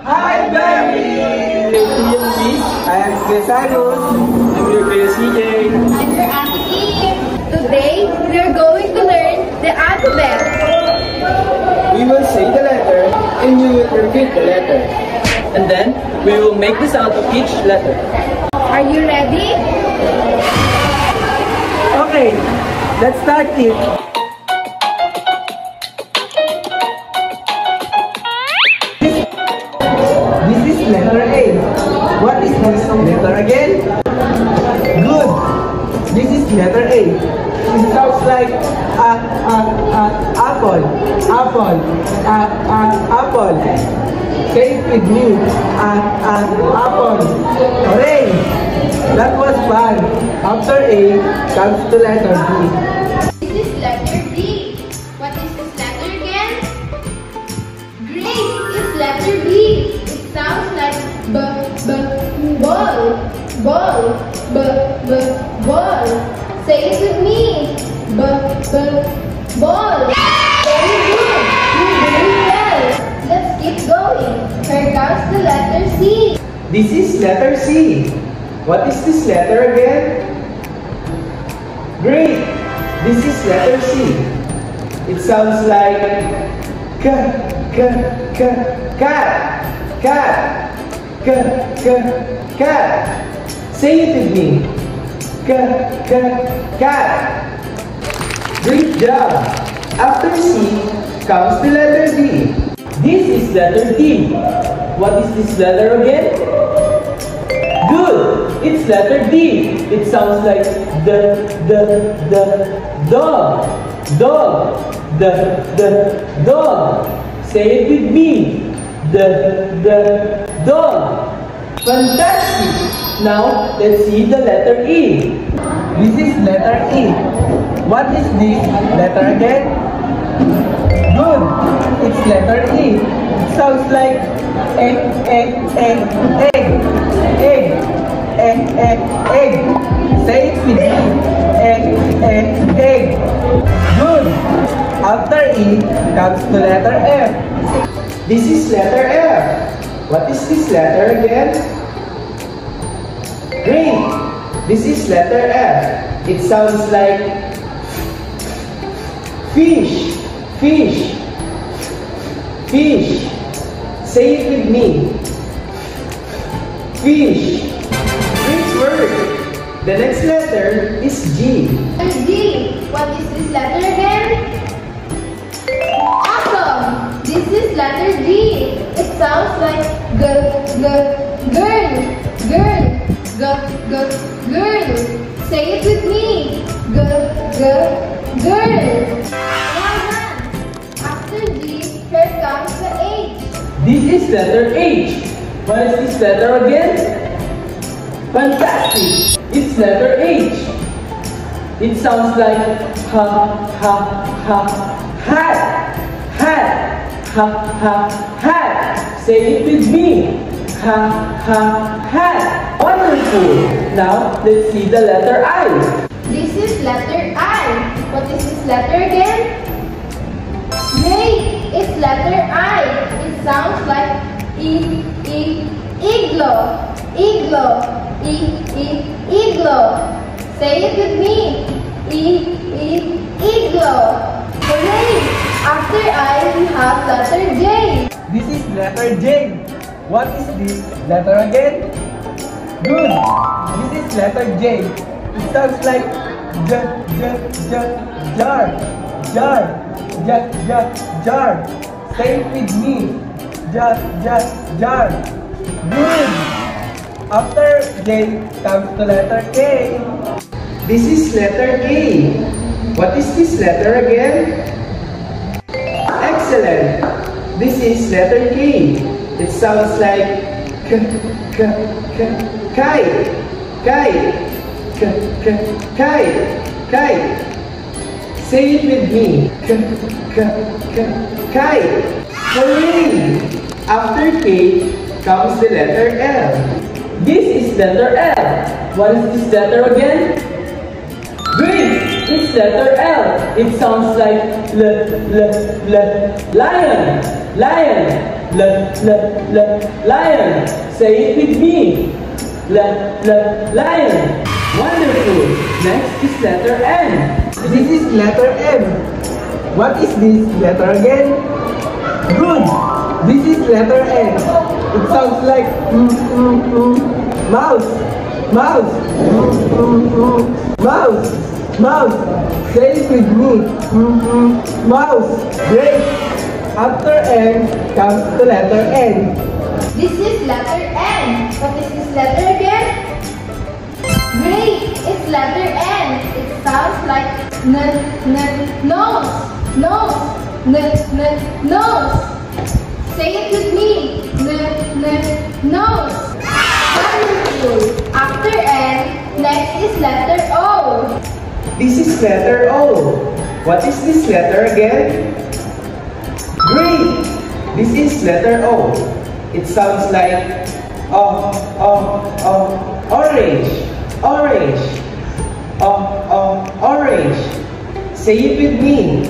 Hi, Barry! I am Cresarus. I'm your Kuya CJ. I'm your Ate Eve. Today, we are going to learn the alphabet. We will say the letter and you will repeat the letter. And then, we will make the sound of each letter. Are you ready? Okay, let's start it. This is letter A. What is this letter again? Good. This is letter A. It sounds like apple, apple, apple. Say it with me. Apple. Hooray! That was fun. After A comes the letter B. This is letter D. What is this letter again? Great! It's letter B. It sounds like ball. Ball. Ball. Say it with me. Ball. Very good. You're doing well. Let's keep going. Here comes the letter C. This is letter C. What is this letter again? Great! This is letter C. It sounds like cat. Cat. Say it with me. Cat. Great job! After C comes the letter D. This is letter D. What is this letter again? Good! It's letter D. It sounds like the dog. The dog. Say it with me. The dog. Fantastic! Now, let's see the letter E. This is letter E. What is this letter again? Good! It's letter E. It sounds like egg. Say it with me. Egg. Good! After E comes the letter F. This is letter F. What is this letter again? Great! This is letter F. It sounds like fish. Say it with me. Fish. Great work. The next letter is G. G. What is this letter again? Awesome! This is letter G. It sounds like girl. Say it with me. Girl. Well done. After G, here comes the H. This is letter H. What is this letter again? Fantastic! It's letter H. It sounds like hat. Say it with me. Hat. Wonderful! Now, let's see the letter I. This is letter I. What is this letter again? Great! It's letter I. It sounds like igloo. Say it with me. Igloo. Hooray! After I, we have letter J. This is letter J. What is this letter again? Good! This is letter J. It sounds like jar. Say it with me. Jar. Good! After J comes the letter K. This is letter K. What is this letter again? Excellent! This is letter K. It sounds like kite. Say it with me. Kite. Hooray! After K comes the letter L. This is letter L. What is this letter again? Great! It's letter L. It sounds like lion. Lion. Lion. Say it with me. Lion. Wonderful. Next is letter N. This is letter M. What is this letter again? Good. This is letter N. It sounds like mouse. Mouse. Mouse. Mouse. Say it with me. Mouse. Great. After M comes the letter N. This is letter N. What is this letter again? Great! It's letter N. It sounds like nose. Nose. Nose. Say it with me. Nose. Wonderful. After N, next is letter O. This is letter O. What is this letter again? Great! This is letter O. It sounds like orange. Orange. Orange. Say it with me.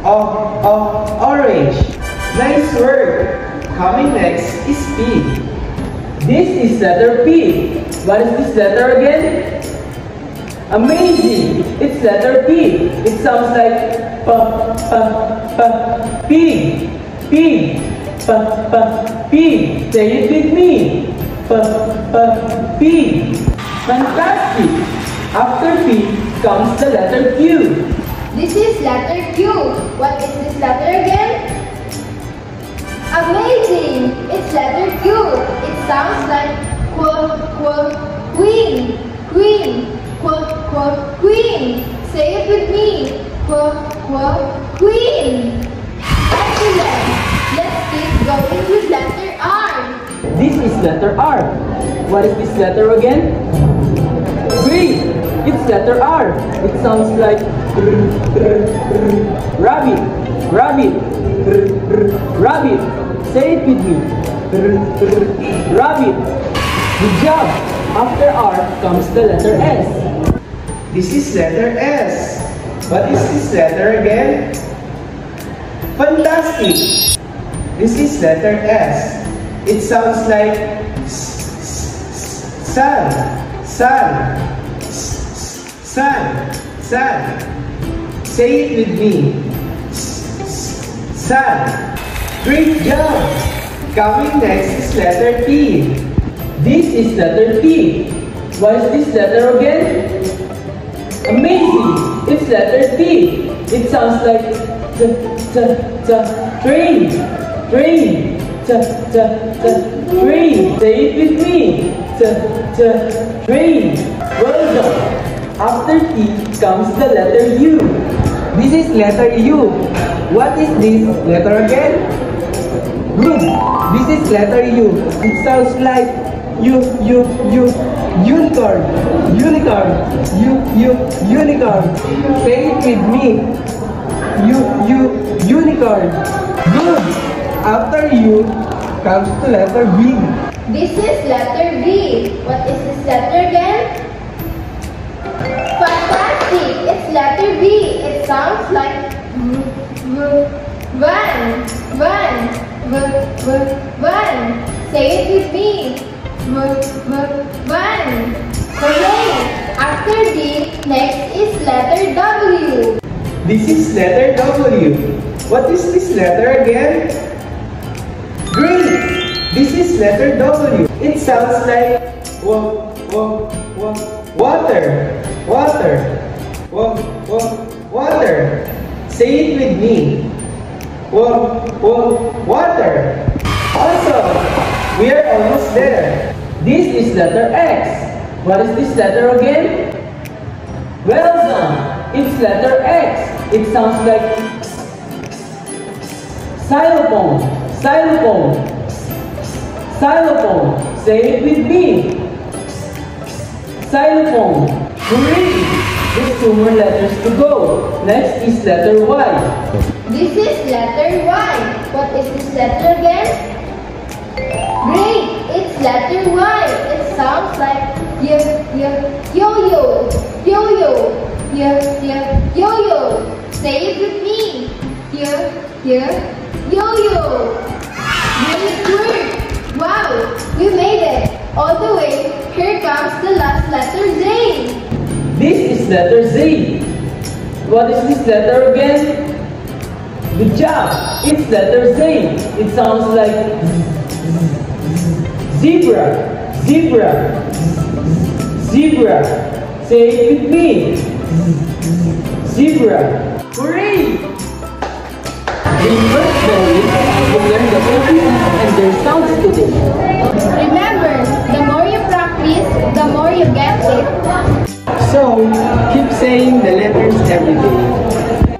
Orange. Nice work. Coming next is P. This is letter P. What is this letter again? Amazing! It's letter P. It sounds like pig. Pig. Pig. Say it with me. Pig. Fantastic! After P comes the letter Q. This is letter Q. What is this letter again? Amazing! It's letter Q. It sounds like queen. Queen. Queen. Say it with me. Queen. Excellent. Let's keep going with letter R. This is letter R. What is this letter again? Great! It's letter R. It sounds like rabbit. Rabbit. Rabbit. Say it with me. Rabbit. Good job. After R comes the letter S. This is letter S. What is this letter again? Fantastic! This is letter S. It sounds like sun. Sun. Sun. Sun. Say it with me. Sun. Great job! Coming next is letter T. This is letter T. What is this letter again? Amazing! It's letter T. It sounds like train. Train. Train. Say it with me. Train. Well done. After T comes the letter U. This is letter U. What is this letter again? Good. This is letter U. It sounds like unicorn. Unicorn. Unicorn. Say it with me. Unicorn. Good. After U comes the letter V. This is letter V. What is this letter again? Fantastic! It's letter V. It sounds like van. Say it with me. Van. Hooray! After D, next is letter W. This is letter W. What is this letter again? Great! This is letter W. It sounds like water. Water. Say it with me. Water. Awesome! We are almost there. This is letter X. What is this letter again? Well done. It's letter X. It sounds like xylophone. Xylophone. Xylophone. Say it with me. Xylophone. Hooray! There's 2 more letters to go. Next is letter Y. This is letter Y. What is this letter again? Great! It's letter Y. It sounds like yo-yo. Yo-yo. Say it with me. Yo-yo. Great work. Wow, we made it. All the way. Here comes the last letter, Z. This is letter Z. What is this letter again? Good job. It's letter Z. It sounds like zebra. Say it with me. Zebra. Hooray! Remember, we learned the ABCs and their sounds today. Remember, the more you practice, the more you get it. So, keep saying the letters every day.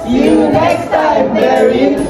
See you next time, Darren!